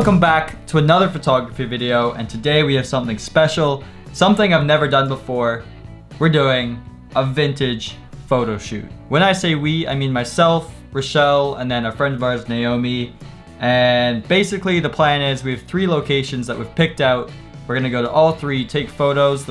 Welcome back to another photography video, and today we have something special, something I've never done before. We're doing a vintage photo shoot. When I say we, I mean myself, Rochelle, and then a friend of ours, Naomi. And basically the plan is we have 3 locations that we've picked out. We're gonna go to all 3, take photos.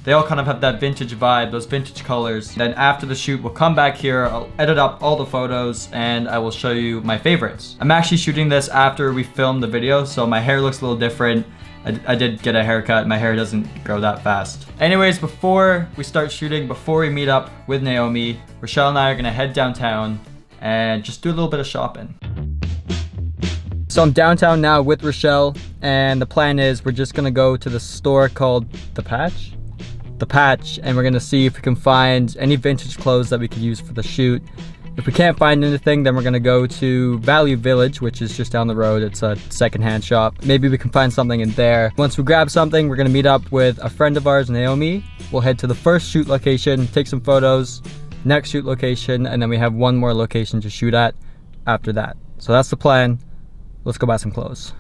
They all kind of have that vintage vibe, those vintage colors. Then after the shoot, we'll come back here, I'll edit up all the photos, and I will show you my favorites. I'm actually shooting this after we filmed the video, so my hair looks a little different. I did get a haircut, my hair doesn't grow that fast. Anyways, before we start shooting, before we meet up with Naomi, Rochelle and I are gonna head downtown and just do a little bit of shopping. So I'm downtown now with Rochelle, and the plan is we're just gonna go to the store called The Patch, and we're gonna see if we can find any vintage clothes that we could use for the shoot. If we can't find anything, then we're gonna go to Value Village, which is just down the road. It's a secondhand shop. Maybe we can find something in there. Once we grab something, we're gonna meet up with a friend of ours, Naomi. We'll head to the first shoot location, take some photos, next shoot location, and then we have one more location to shoot at after that. So that's the plan. Let's go buy some clothes.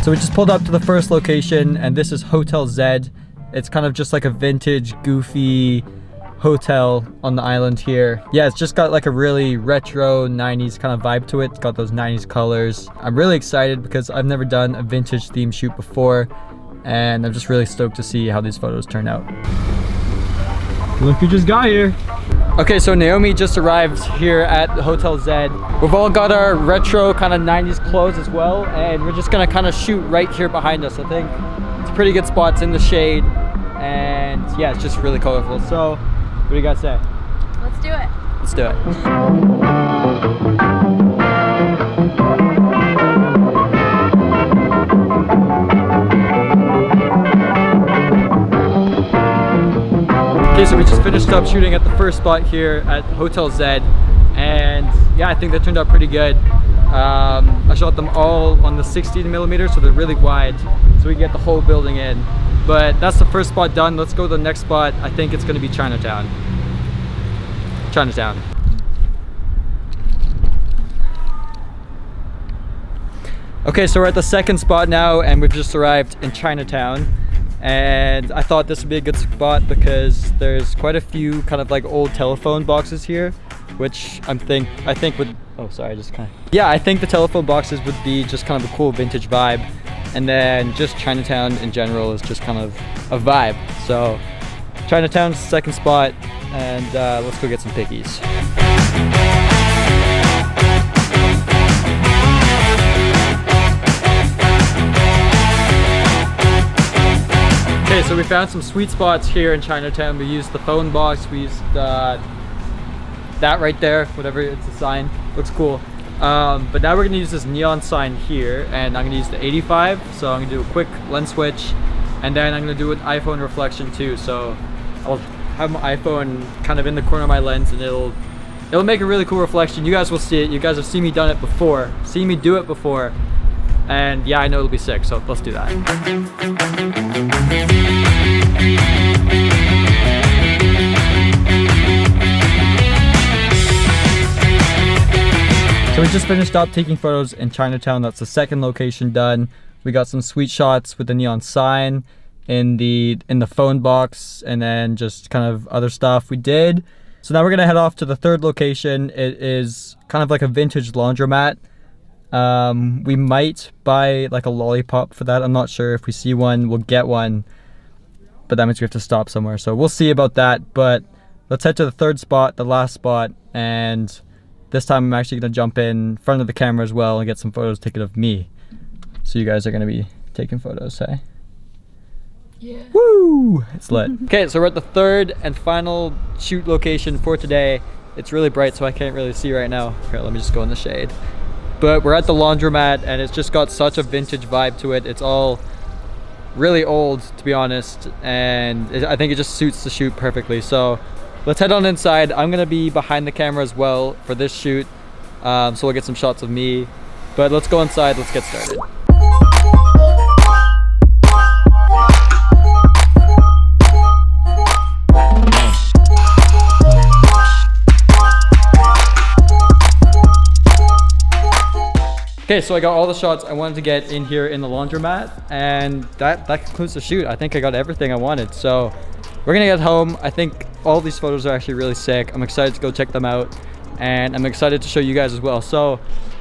So we just pulled up to the first location, and this is Hotel Z. It's kind of just like a vintage, goofy hotel on the island here. Yeah, it's just got like a really retro 90s kind of vibe to it. It's got those 90s colors. I'm really excited because I've never done a vintage theme shoot before, and I'm just really stoked to see how these photos turn out. Look who just got here. Okay, so Naomi just arrived here at Hotel Z. We've all got our retro kind of 90s clothes as well, and we're just gonna kind of shoot right here behind us. I think it's a pretty good spot. It's in the shade, and yeah, it's just really colorful. So, what do you guys say? Let's do it. Let's do it. Okay, so we just finished up shooting at the first spot here at Hotel Z, and yeah, I think that turned out pretty good. I shot them all on the 16mm, so they're really wide, so we can get the whole building in. But that's the first spot done. Let's go to the next spot. I think it's going to be Chinatown. Okay, so we're at the second spot now, and we've just arrived in Chinatown. And I thought this would be a good spot because there's quite a few kind of like old telephone boxes here, which I think would, oh sorry, just kind of, yeah, I think the telephone boxes would be just kind of a cool vintage vibe. And then just Chinatown in general is just kind of a vibe. So Chinatown's the second spot, and let's go get some pickies. Okay, so we found some sweet spots here in Chinatown. We used the phone box, we used that right there, whatever, it's a sign, looks cool. But now we're gonna use this neon sign here, and I'm gonna use the 85, so I'm gonna do a quick lens switch, and then I'm gonna do an iPhone reflection too. So I'll have my iPhone kind of in the corner of my lens, and it'll make a really cool reflection. You guys will see it. You guys have seen me do it before, and yeah, I know it'll be sick, so let's do that. So we just finished up taking photos in Chinatown. That's the second location done. We got some sweet shots with the neon sign in the phone box, and then just kind of other stuff we did. So now we're gonna head off to the third location. It is kind of like a vintage laundromat. We might buy like a lollipop for that. I'm not sure. If we see one, we'll get one, but that means we have to stop somewhere. So we'll see about that, but let's head to the third spot, the last spot, and this time I'm actually gonna jump in front of the camera as well and get some photos taken of me. So you guys are gonna be taking photos, hey? Yeah. Woo! It's lit. Okay, so we're at the third and final shoot location for today. It's really bright, so I can't really see right now. Here, let me just go in the shade. But we're at the laundromat, and it's just got such a vintage vibe to it. It's all really old, to be honest, and I think it just suits the shoot perfectly. So let's head on inside. I'm gonna be behind the camera as well for this shoot, so we'll get some shots of me. But let's go inside, let's get started. Okay, so I got all the shots I wanted to get in here in the laundromat, and that concludes the shoot. I think I got everything I wanted. So we're gonna get home. I think all these photos are actually really sick. I'm excited to go check them out, and I'm excited to show you guys as well. So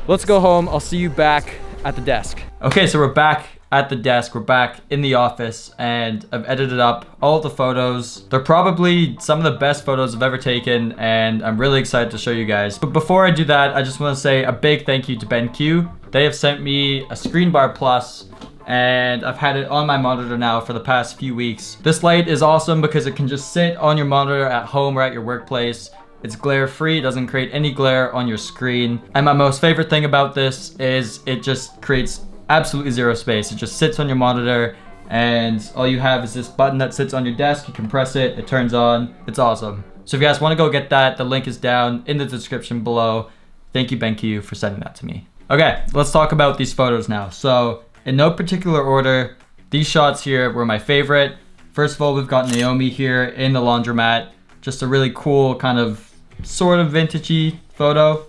let's go home. I'll see you back at the desk. Okay, so we're back at the desk. We're back in the office, and I've edited up all the photos. They're probably some of the best photos I've ever taken, and I'm really excited to show you guys. But before I do that, I just want to say a big thank you to BENQ. They have sent me a Screen Bar Plus, and I've had it on my monitor now for the past few weeks. This light is awesome because it can just sit on your monitor at home or at your workplace. It's glare free, it doesn't create any glare on your screen. And my most favorite thing about this is it just creates absolutely zero space. It just sits on your monitor, and all you have is this button that sits on your desk. You can press it, it turns on. It's awesome. So if you guys want to go get that, the link is down in the description below. Thank you, BENQ, for sending that to me. Okay, let's talk about these photos now. So in no particular order, these shots here were my favorite. First of all, we've got Naomi here in the laundromat. Just a really cool kind of sort of vintagey photo.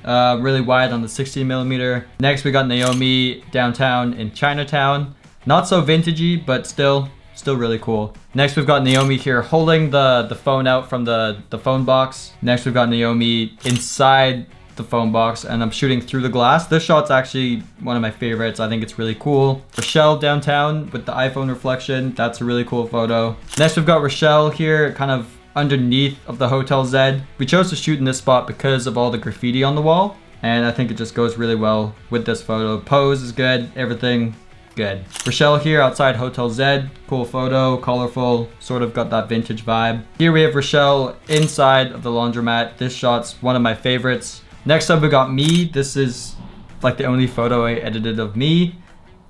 Really wide on the 16mm. Next, we got Naomi downtown in Chinatown. Not so vintagey, but still really cool. Next, we've got Naomi here holding the phone out from the phone box. Next, we've got Naomi inside the phone box, and I'm shooting through the glass. This shot's actually one of my favorites. I think it's really cool. Rochelle downtown with the iPhone reflection. That's a really cool photo. Next, we've got Rochelle here kind of underneath of the Hotel Z. We chose to shoot in this spot because of all the graffiti on the wall, and I think it just goes really well with this photo. Pose is good, everything good. Rochelle here outside Hotel Z, cool photo, colorful, sort of got that vintage vibe. Here we have Rochelle inside of the laundromat. This shot's one of my favorites. Next up, we got me. This is like the only photo I edited of me.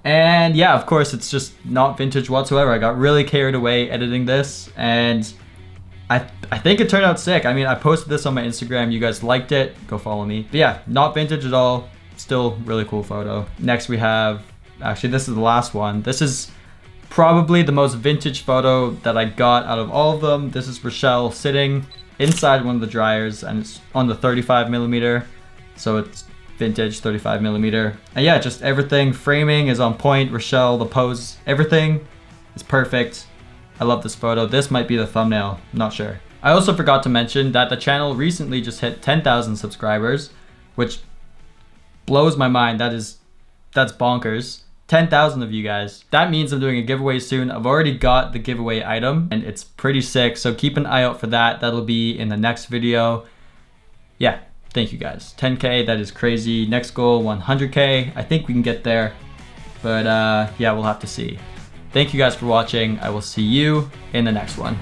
And yeah, of course, it's just not vintage whatsoever. I got really carried away editing this, and I think it turned out sick. I mean, I posted this on my Instagram. You guys liked it. Go follow me. But yeah, not vintage at all. Still really cool photo. Next we have, actually this is the last one. This is probably the most vintage photo that I got out of all of them. This is Rochelle sitting inside one of the dryers, and it's on the 35mm. So it's vintage 35mm. And yeah, just everything. Framing is on point. Rochelle, the pose, everything is perfect. I love this photo. This might be the thumbnail, I'm not sure. I also forgot to mention that the channel recently just hit 10,000 subscribers, which blows my mind. That's bonkers. 10,000 of you guys. That means I'm doing a giveaway soon. I've already got the giveaway item, and it's pretty sick, so keep an eye out for that. That'll be in the next video. Yeah, thank you guys. 10K, that is crazy. Next goal, 100K. I think we can get there, but yeah, we'll have to see. Thank you guys for watching. I will see you in the next one.